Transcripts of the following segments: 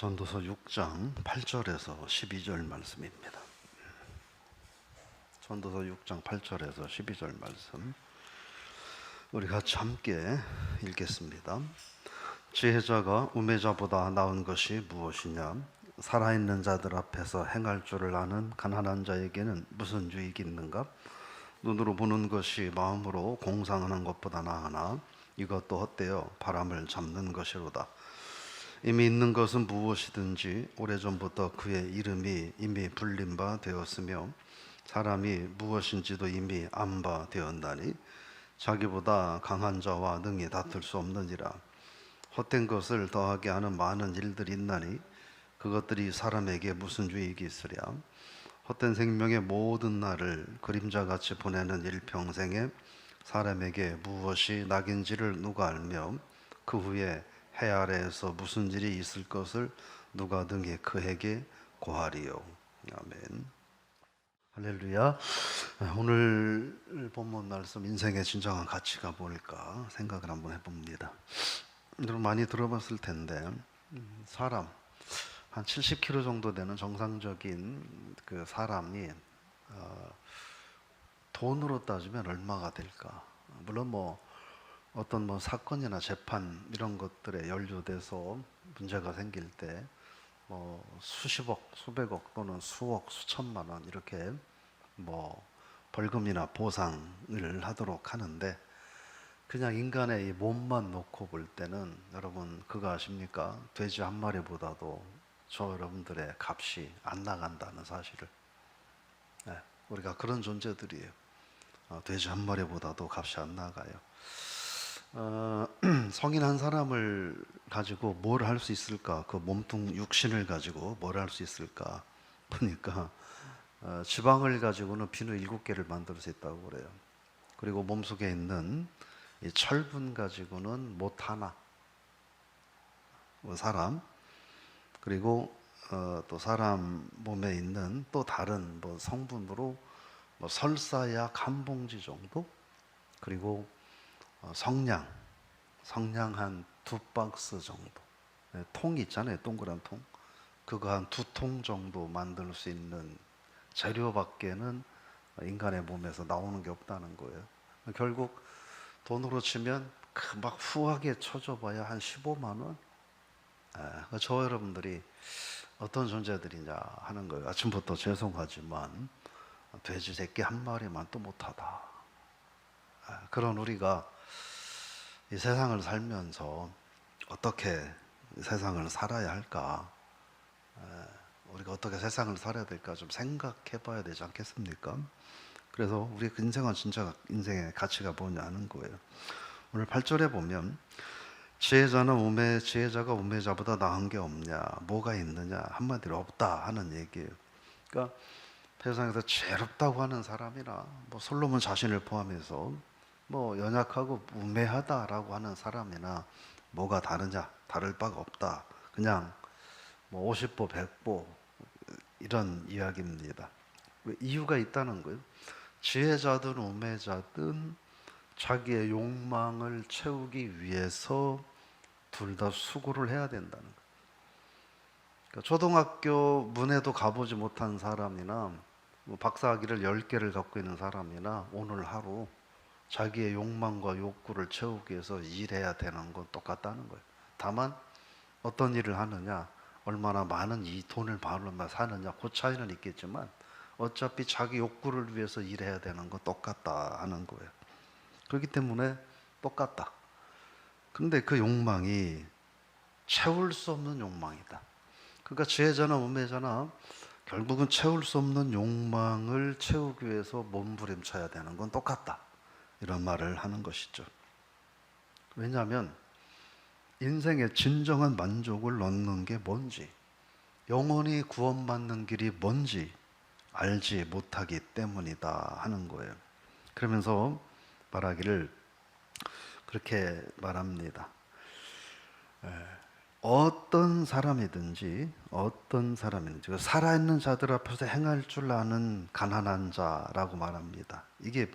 전도서 6장 8절에서 12절 말씀입니다. 전도서 6장 8절에서 12절 말씀 우리 같이 함께 읽겠습니다. 지혜자가 우매자보다 나은 것이 무엇이냐? 살아있는 자들 앞에서 행할 줄을 아는 가난한 자에게는 무슨 유익이 있는가? 눈으로 보는 것이 마음으로 공상하는 것보다 나으나 이것도 헛되어 바람을 잡는 것이로다. 이미 있는 것은 무엇이든지 오래전부터 그의 이름이 이미 불린 바 되었으며 사람이 무엇인지도 이미 안 바 되었나니 자기보다 강한 자와 능히 다툴 수 없느니라. 헛된 것을 더하게 하는 많은 일들이 있나니 그것들이 사람에게 무슨 유익이 있으랴. 헛된 생명의 모든 날을 그림자같이 보내는 일평생에 사람에게 무엇이 낙인지를 누가 알며 그 후에 해 아래에서 무슨 일이 있을 것을 누가 등에 그에게 고하리요. 아멘. 할렐루야. 오늘 본문 말씀 인생의 진정한 가치가 뭘까 생각을 한번 해봅니다. 여러분 많이 들어봤을 텐데 사람 한 70kg 정도 되는 정상적인 그 사람이 돈으로 따지면 얼마가 될까? 물론 어떤 사건이나 재판 이런 것들에 연루돼서 문제가 생길 때 수십억, 수백억 또는 수억, 수천만 원 이렇게 벌금이나 보상을 하도록 하는데 그냥 인간의 이 몸만 놓고 볼 때는 여러분 그거 아십니까? 돼지 한 마리보다도 저 여러분들의 값이 안 나간다는 사실을. 우리가 그런 존재들이에요. 돼지 한 마리보다도 값이 안 나가요. 성인 한 사람을 가지고 뭘 할 수 있을까? 그 몸뚱 육신을 가지고 뭘 할 수 있을까? 보니까 지방을 가지고는 비누 7개를 만들 수 있다고 그래요. 그리고 몸속에 있는 이 철분 가지고는 못 하나 사람, 그리고 또 사람 몸에 있는 또 다른 성분으로 설사약 한 봉지 정도, 그리고 성냥 한 2박스 정도, 통 있잖아요, 동그란 통, 그거 한 2통 정도 만들 수 있는 재료밖에는 인간의 몸에서 나오는 게 없다는 거예요. 결국 돈으로 치면 막 후하게 쳐줘봐야 한 15만 원. 저 여러분들이 어떤 존재들이냐 하는 거예요. 아침부터 죄송하지만 돼지 새끼 한 마리만 또 못하다. 그런 우리가 이 세상을 살면서 어떻게 세상을 살아야 할까? 우리가 어떻게 세상을 살아야 될까 좀 생각해 봐야 되지 않겠습니까? 그래서 우리 인생은 진짜 인생의 가치가 뭐냐는 거예요. 오늘 8절에 보면 지혜자가 우매자보다 나은 게 없냐? 뭐가 있느냐? 한마디로 없다 하는 얘기예요. 그러니까 세상에서 죄롭다고 하는 사람이나 솔로몬 자신을 포함해서 연약하고 우매하다라고 하는 사람이나 뭐가 다르냐? 다를 바가 없다. 그냥 50보 100보 이런 이야기입니다. 이유가 있다는 거예요. 지혜자든 우매자든 자기의 욕망을 채우기 위해서 둘 다 수고를 해야 된다는 거예요. 그러니까 초등학교 문에도 가보지 못한 사람이나 박사학위를 10개를 갖고 있는 사람이나 오늘 하루 자기의 욕망과 욕구를 채우기 위해서 일해야 되는 건 똑같다는 거예요. 다만 어떤 일을 하느냐, 얼마나 많은 이 돈을 벌면 사느냐, 그 차이는 있겠지만 어차피 자기 욕구를 위해서 일해야 되는 건 똑같다 하는 거예요. 그렇기 때문에 똑같다. 그런데 그 욕망이 채울 수 없는 욕망이다. 그러니까 지혜자나 우매자나 결국은 채울 수 없는 욕망을 채우기 위해서 몸부림쳐야 되는 건 똑같다. 이런 말을 하는 것이죠. 왜냐하면 인생의 진정한 만족을 얻는 게 뭔지, 영원히 구원받는 길이 뭔지 알지 못하기 때문이다 하는 거예요. 그러면서 말하기를 그렇게 말합니다. 어떤 사람이든지 살아있는 자들 앞에서 행할 줄 아는 가난한 자라고 말합니다. 이게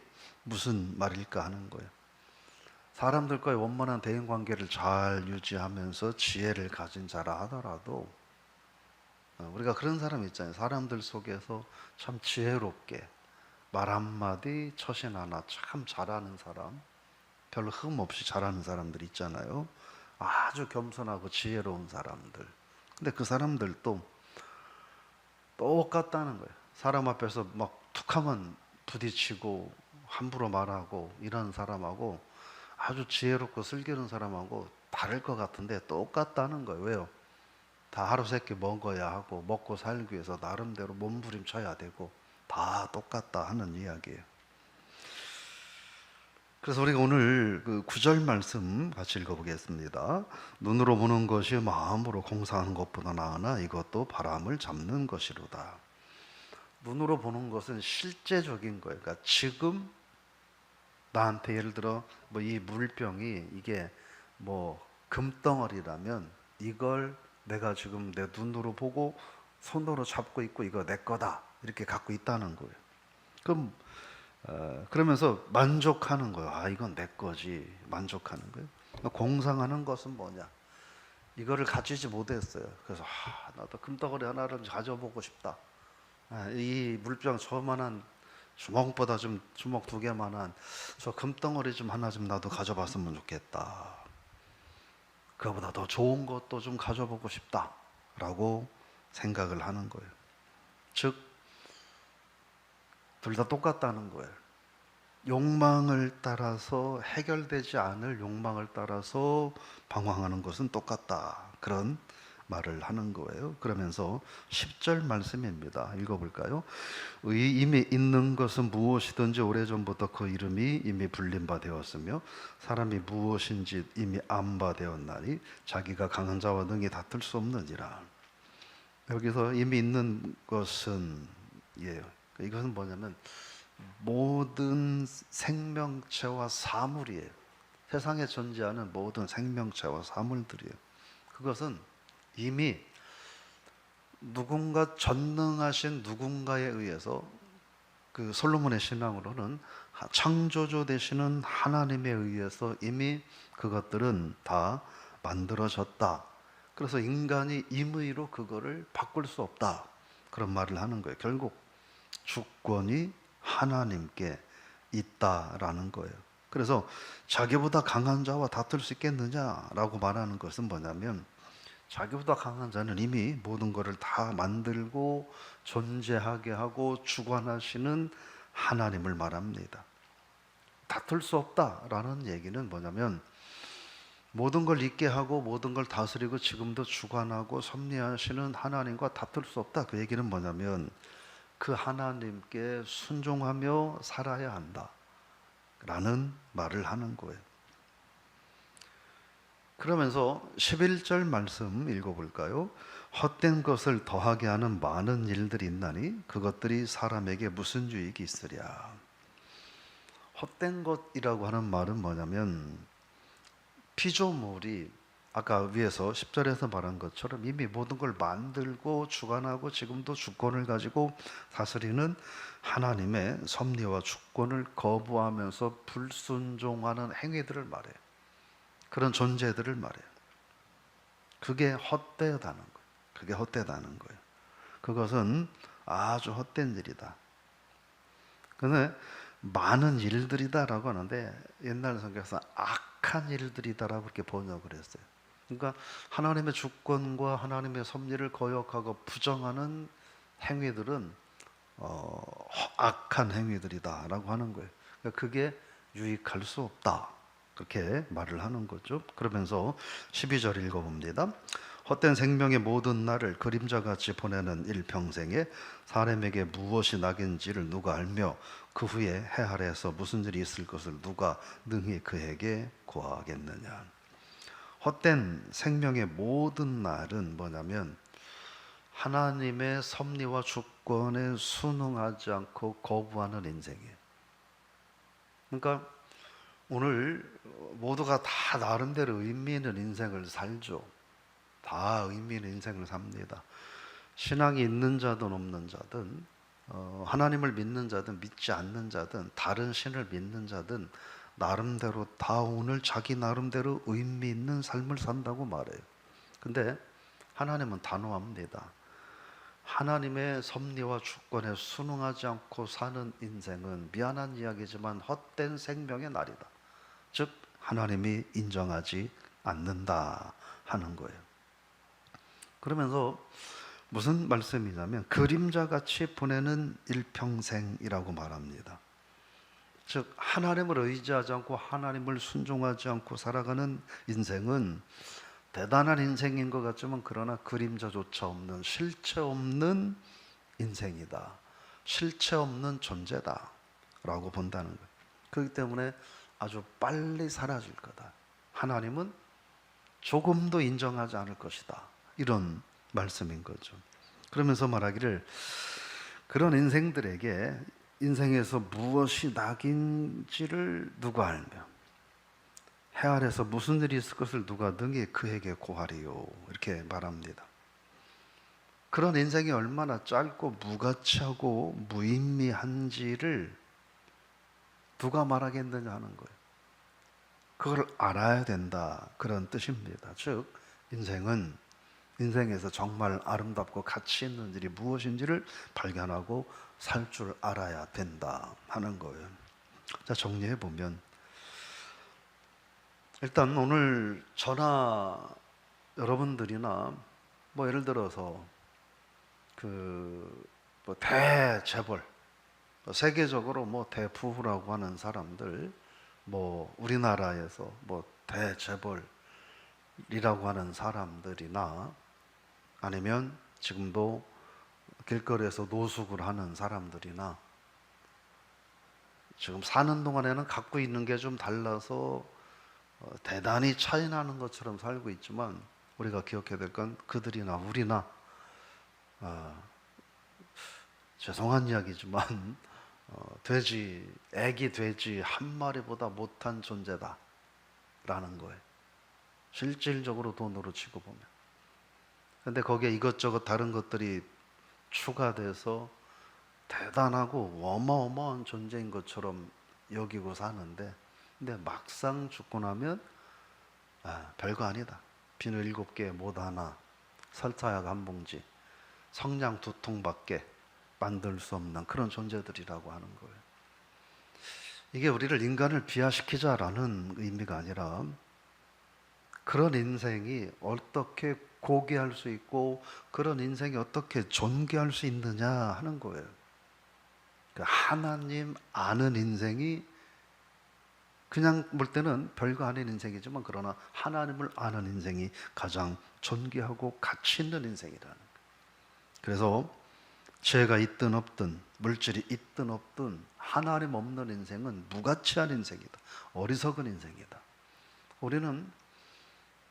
무슨 말일까 하는 거예요. 사람들과의 원만한 대인관계를 잘 유지하면서 지혜를 가진 자라 하더라도 우리가 그런 사람 있잖아요. 사람들 속에서 참 지혜롭게 말 한마디 처신 하나 참 잘하는 사람, 별로 흠 없이 잘하는 사람들 있잖아요. 아주 겸손하고 지혜로운 사람들. 근데 그 사람들도 똑같다는 거예요. 사람 앞에서 막 툭하면 부딪히고 함부로 말하고 이런 사람하고 아주 지혜롭고 슬기로운 사람하고 다를 것 같은데 똑같다는 거예요. 왜요? 다 하루 세끼 먹어야 하고 먹고 살기 위해서 나름대로 몸부림쳐야 되고 다 똑같다 하는 이야기예요. 그래서 우리가 오늘 그 9절 말씀 같이 읽어보겠습니다. 눈으로 보는 것이 마음으로 공사하는 것보다 나으나 이것도 바람을 잡는 것이로다. 눈으로 보는 것은 실제적인 거예요. 그러니까 지금 나한테 예를 들어 뭐 이 물병이 이게 뭐 금덩어리라면 이걸 내가 지금 내 눈으로 보고 손으로 잡고 있고 이거 내 거다 이렇게 갖고 있다는 거예요. 그럼 그러면서 만족하는 거예요. 아 이건 내 거지 만족하는 거예요. 공상하는 것은 뭐냐? 이거를 가지지 못했어요. 그래서 나도 금덩어리 하나를 가져보고 싶다. 이 물병 저만한 주먹보다 좀 주먹 2개만한 저 금덩어리 좀 하나 좀 나도 가져봤으면 좋겠다. 그거보다 더 좋은 것도 좀 가져보고 싶다라고 생각을 하는 거예요. 즉, 둘 다 똑같다는 거예요. 욕망을 따라서 해결되지 않을 욕망을 따라서 방황하는 것은 똑같다. 그런 말을 하는 거예요. 그러면서 10절 말씀입니다. 읽어볼까요? 이미 있는 것은 무엇이든지 오래전부터 그 이름이 이미 불린 바 되었으며 사람이 무엇인지 이미 안 바 되었나니 자기가 강한 자와 능히 다툴 수 없느니라. 여기서 이미 있는 것은 이것은 뭐냐면 모든 생명체와 사물이에요. 세상에 존재하는 모든 생명체와 사물들이에요. 그것은 이미 누군가 전능하신 누군가에 의해서 그 솔로몬의 신앙으로는 창조주 되시는 하나님에 의해서 이미 그것들은 다 만들어졌다. 그래서 인간이 임의로 그거를 바꿀 수 없다. 그런 말을 하는 거예요. 결국 주권이 하나님께 있다라는 거예요. 그래서 자기보다 강한 자와 다툴 수 있겠느냐라고 말하는 것은 뭐냐면 자기보다 강한 자는 이미 모든 것을 다 만들고 존재하게 하고 주관하시는 하나님을 말합니다. 다툴 수 없다라는 얘기는 뭐냐면 모든 걸 있게 하고 모든 걸 다스리고 지금도 주관하고 섭리하시는 하나님과 다툴 수 없다. 그 얘기는 뭐냐면 그 하나님께 순종하며 살아야 한다 라는 말을 하는 거예요. 그러면서 11절 말씀 읽어볼까요? 헛된 것을 더하게 하는 많은 일들이 있나니 그것들이 사람에게 무슨 유익이 있으랴. 헛된 것이라고 하는 말은 뭐냐면 피조물이 아까 위에서 10절에서 말한 것처럼 이미 모든 걸 만들고 주관하고 지금도 주권을 가지고 다스리는 하나님의 섭리와 주권을 거부하면서 불순종하는 행위들을 말해요. 그런 존재들을 말해요. 그게 헛되다는 거예요. 그게 헛되다는 거예요. 그것은 아주 헛된 일이다. 근데 많은 일들이다라고 하는데 옛날 성경에서 악한 일들이다라고 그렇게 번역을 했어요. 그러니까 하나님의 주권과 하나님의 섭리를 거역하고 부정하는 행위들은 악한 행위들이다라고 하는 거예요. 그러니까 그게 유익할 수 없다. 그렇게 말을 하는 거죠. 그러면서 12절 읽어봅니다. 헛된 생명의 모든 날을 그림자같이 보내는 일평생에 사람에게 무엇이 낙인지를 누가 알며 그 후에 해 아래에서 무슨 일이 있을 것을 누가 능히 그에게 고하겠느냐. 헛된 생명의 모든 날은 뭐냐면 하나님의 섭리와 주권에 순응하지 않고 거부하는 인생이에요. 그러니까 오늘 모두가 다 나름대로 의미 있는 인생을 살죠. 다 의미 있는 인생을 삽니다. 신앙이 있는 자든 없는 자든 하나님을 믿는 자든 믿지 않는 자든 다른 신을 믿는 자든 나름대로 다 오늘 자기 나름대로 의미 있는 삶을 산다고 말해요. 근데 하나님은 단호합니다. 하나님의 섭리와 주권에 순응하지 않고 사는 인생은 미안한 이야기지만 헛된 생명의 날이다. 즉 하나님이 인정하지 않는다 하는 거예요. 그러면서 무슨 말씀이냐면 그림자같이 보내는 일평생이라고 말합니다. 즉 하나님을 의지하지 않고 하나님을 순종하지 않고 살아가는 인생은 대단한 인생인 것 같지만 그러나 그림자조차 없는 실체 없는 인생이다. 실체 없는 존재다 라고 본다는 거예요. 그렇기 때문에 아주 빨리 사라질 거다. 하나님은 조금도 인정하지 않을 것이다. 이런 말씀인 거죠. 그러면서 말하기를 그런 인생들에게 인생에서 무엇이 낙인지를 누가 알며 해 아래서 무슨 일이 있을 것을 누가 능히 그에게 고하리요. 이렇게 말합니다. 그런 인생이 얼마나 짧고 무가치하고 무의미한지를 누가 말하겠느냐 하는 거예요. 그걸 알아야 된다. 그런 뜻입니다. 즉 인생에서 정말 아름답고 가치 있는 일이 무엇인지를 발견하고 살 줄 알아야 된다 하는 거예요. 자, 정리해 보면 일단 오늘 저나 여러분들이나 뭐 예를 들어서 뭐 대재벌, 세계적으로 뭐 대부후라고 하는 사람들, 뭐 우리나라에서 뭐 대재벌이라고 하는 사람들이나 아니면 지금도 길거리에서 노숙을 하는 사람들이나 지금 사는 동안에는 갖고 있는 게 좀 달라서 대단히 차이 나는 것처럼 살고 있지만 우리가 기억해야 될 건 그들이나 우리나 죄송한 이야기지만 애기 돼지 한 마리보다 못한 존재다 라는 거예요. 실질적으로 돈으로 치고 보면. 근데 거기에 이것저것 다른 것들이 추가돼서 대단하고 어마어마한 존재인 것처럼 여기고 사는데 근데 막상 죽고 나면 별거 아니다. 비누 7개 못 하나, 설사약 한 봉지, 성냥 2통밖에 만들 수 없는 그런 존재들이라고 하는 거예요. 이게 우리를 인간을 비하시키자라는 의미가 아니라 그런 인생이 어떻게 고귀할 수 있고 그런 인생이 어떻게 존귀할 수 있느냐 하는 거예요. 하나님 아는 인생이 그냥 볼 때는 별거 아닌 인생이지만 그러나 하나님을 아는 인생이 가장 존귀하고 가치 있는 인생이라는 거예요. 그래서 죄가 있든 없든 물질이 있든 없든 하나님 없는 인생은 무가치한 인생이다. 어리석은 인생이다. 우리는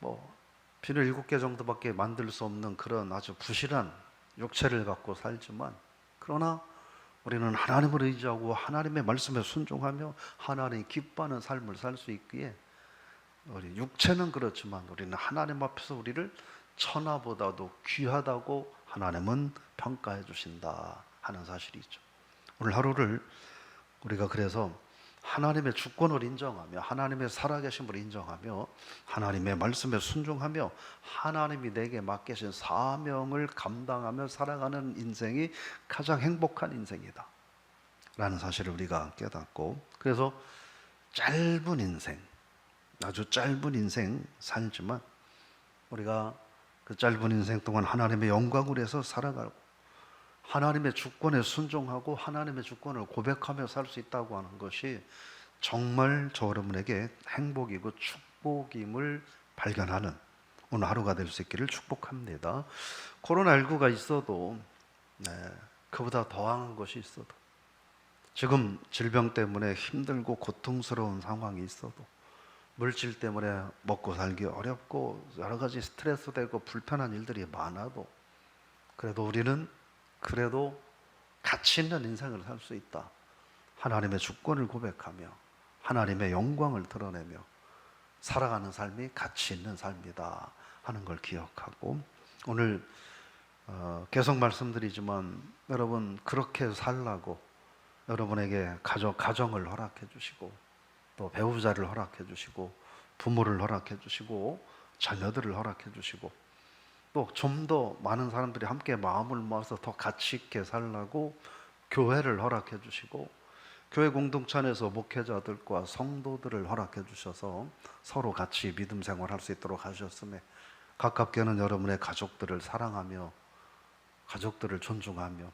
뭐 비누 7개 정도밖에 만들 수 없는 그런 아주 부실한 육체를 갖고 살지만 그러나 우리는 하나님을 의지하고 하나님의 말씀에 순종하며 하나님이 기뻐하는 삶을 살 수 있기에 우리 육체는 그렇지만 우리는 하나님 앞에서 우리를 천하보다도 귀하다고 하나님은 평가해 주신다 하는 사실이죠. 오늘 하루를 우리가 그래서 하나님의 주권을 인정하며 하나님의 살아계심을 인정하며 하나님의 말씀에 순종하며 하나님이 내게 맡기신 사명을 감당하며 살아가는 인생이 가장 행복한 인생이다 라는 사실을 우리가 깨닫고 그래서 짧은 인생, 아주 짧은 인생 살지만 우리가 그 짧은 인생 동안 하나님의 영광을 위해서 살아가고 하나님의 주권에 순종하고 하나님의 주권을 고백하며 살 수 있다고 하는 것이 정말 저 여러분에게 행복이고 축복임을 발견하는 오늘 하루가 될 수 있기를 축복합니다. 코로나19가 있어도 그보다 더한 것이 있어도 지금 질병 때문에 힘들고 고통스러운 상황이 있어도 물질 때문에 먹고 살기 어렵고 여러 가지 스트레스 되고 불편한 일들이 많아도 그래도 우리는 가치 있는 인생을 살 수 있다. 하나님의 주권을 고백하며 하나님의 영광을 드러내며 살아가는 삶이 가치 있는 삶이다 하는 걸 기억하고 오늘 계속 말씀드리지만 여러분 그렇게 살라고 여러분에게 가정을 허락해 주시고 또 배우자를 허락해 주시고 부모를 허락해 주시고 자녀들을 허락해 주시고 또 좀 더 많은 사람들이 함께 마음을 모아서 더 가치 있게 살라고 교회를 허락해 주시고, 교회 공동체 안에서 목회자들과 성도들을 허락해 주셔서 서로 같이 믿음 생활할 수 있도록 하셨음에, 가깝게는 여러분의 가족들을 사랑하며 가족들을 존중하며,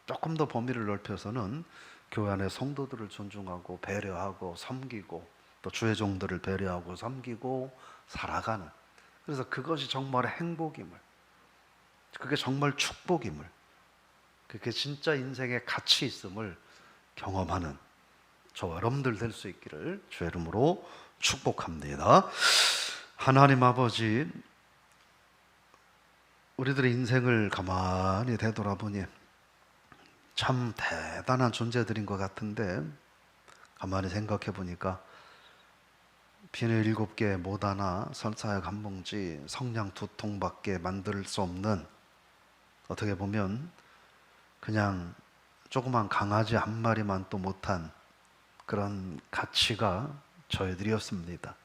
조금 더 범위를 넓혀서는 교회 안의 성도들을 존중하고 배려하고 섬기고, 또 주의 종들을 배려하고 섬기고 살아가는, 그래서 그것이 정말 행복임을, 그게 정말 축복임을, 그게 진짜 인생의 가치 있음을 경험하는 저와 여러분들 될 수 있기를 주의 이름으로 축복합니다. 하나님 아버지, 우리들의 인생을 가만히 되돌아보니 참 대단한 존재들인 것 같은데, 가만히 생각해 보니까 비늘 7개 못 하나, 설사약 1봉지, 성냥 2통밖에 만들 수 없는, 어떻게 보면 그냥 조그만 강아지 한 마리만 또 못한 그런 가치가 저희들이었습니다.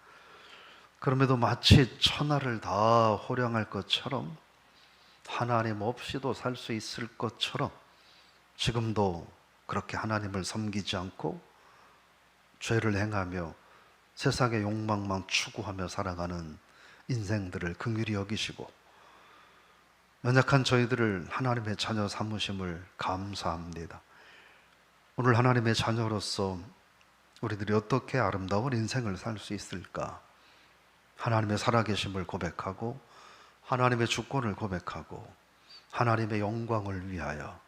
그럼에도 마치 천하를 다 호령할 것처럼, 하나님 없이도 살 수 있을 것처럼 지금도 그렇게 하나님을 섬기지 않고 죄를 행하며 세상의 욕망만 추구하며 살아가는 인생들을 긍휼히 여기시고, 연약한 저희들을 하나님의 자녀 삼으심을 감사합니다. 오늘 하나님의 자녀로서 우리들이 어떻게 아름다운 인생을 살 수 있을까? 하나님의 살아계심을 고백하고, 하나님의 주권을 고백하고, 하나님의 영광을 위하여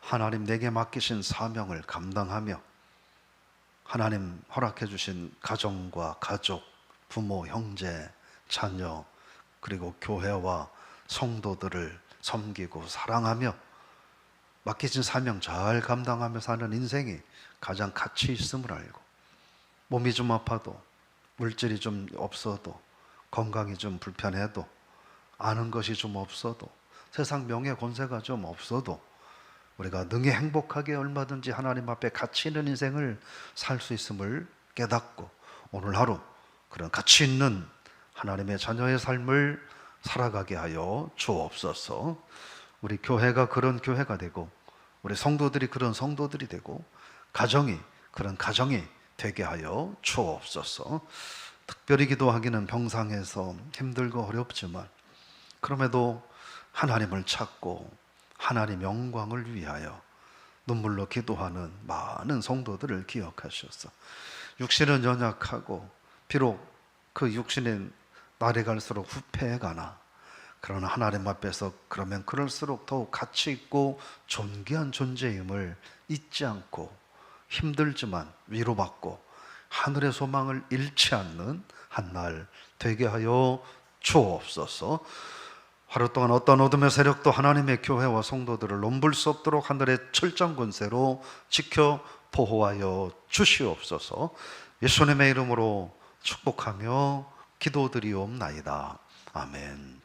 하나님 내게 맡기신 사명을 감당하며, 하나님 허락해 주신 가정과 가족, 부모, 형제, 자녀, 그리고 교회와 성도들을 섬기고 사랑하며 맡기신 사명 잘 감당하며 사는 인생이 가장 가치 있음을 알고, 몸이 좀 아파도, 물질이 좀 없어도, 건강이 좀 불편해도, 아는 것이 좀 없어도, 세상 명예 권세가 좀 없어도 우리가 능히 행복하게 얼마든지 하나님 앞에 가치 있는 인생을 살 수 있음을 깨닫고, 오늘 하루 그런 가치 있는 하나님의 자녀의 삶을 살아가게 하여 주옵소서. 우리 교회가 그런 교회가 되고, 우리 성도들이 그런 성도들이 되고, 가정이 그런 가정이 되게 하여 주옵소서. 특별히 기도하기는 평상에서 힘들고 어렵지만, 그럼에도 하나님을 찾고 하나님 영광을 위하여 눈물로 기도하는 많은 성도들을 기억하셔서, 육신은 연약하고 비록 그 육신은 날이 갈수록 후패해가나, 그러나 하나님 앞에서 그러면 그럴수록 더욱 가치 있고 존귀한 존재임을 잊지 않고, 힘들지만 위로받고 하늘의 소망을 잃지 않는 한날 되게 하여 주옵소서. 하루 동안 어떤 어둠의 세력도 하나님의 교회와 성도들을 넘볼 수 없도록 하늘의 철장 권세로 지켜 보호하여 주시옵소서. 예수님의 이름으로 축복하며 기도드리옵나이다. 아멘.